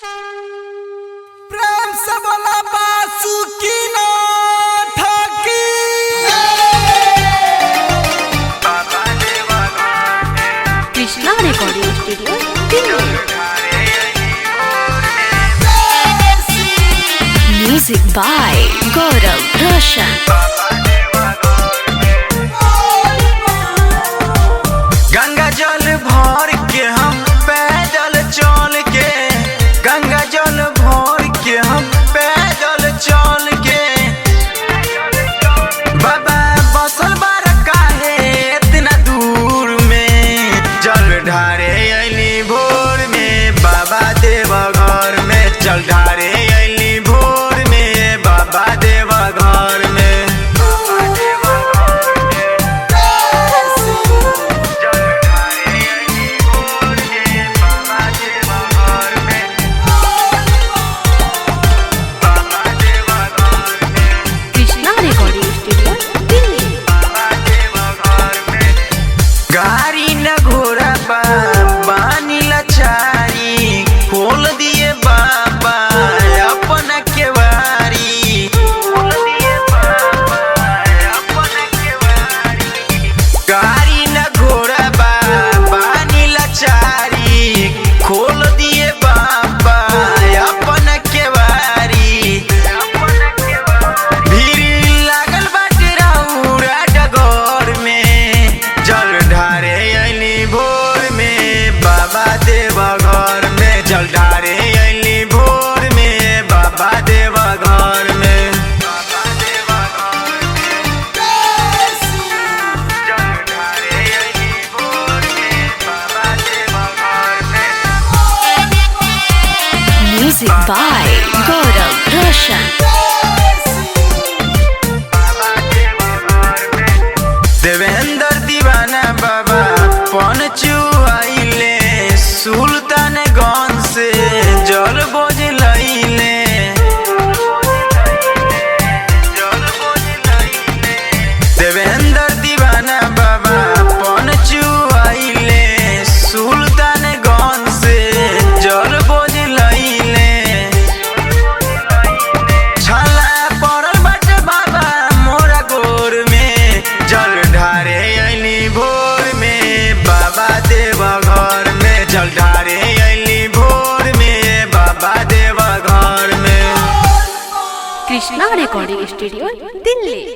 प्रेम से बोला बासुकीनाथ की। Krishna recording studio Delhi. Music by Gaurav Roshan. Ganga जल भर के हम पैदल चल के, गंगा जल भर के हम पैदल चल के, बाबा बसल बार काहे इतना दूर में, जल ढारे अली भोर में बाबा देवा घर में, जल ढारे अली भोर में बाबा देवा घर में। Krishna recording studio Delhi. गाड़ी न घोड़ा बानी लचारी, खोल दिए बाबा अपन केवारी, खोल दिए बाबा अपन केवारी। गाड़ी न घोड़ा बानी लचारी, खोल दिए बाबा अपन केवारी। भीड़ लागल बाटे राउरा डगर में, जल ढारे अली भोर में बाबा देवा घर में, जल ढारे अली भोर में बाबा देवा घर में। बाबा देवा घर में जल ढारे अली भोर में बाबा देवा घर में। म्यूजिक बाय गौरव रोशन। देवेंद्र दीवाना बाबा पहुंचू आइले, सुल्तानगंज से जल बोझ लइले। देवेंद्र दीवाना बाबा पहुंचू आइले, सुल्तानगंज से जल बोझ लइले। छाला पड़ल बाटे बाबा मोरा गोर में, जल ढारे अली भोर में बाबा देवा घर में, जल ढारे अली भोर में बाबा देवा घर में। Krishna recording studio Delhi.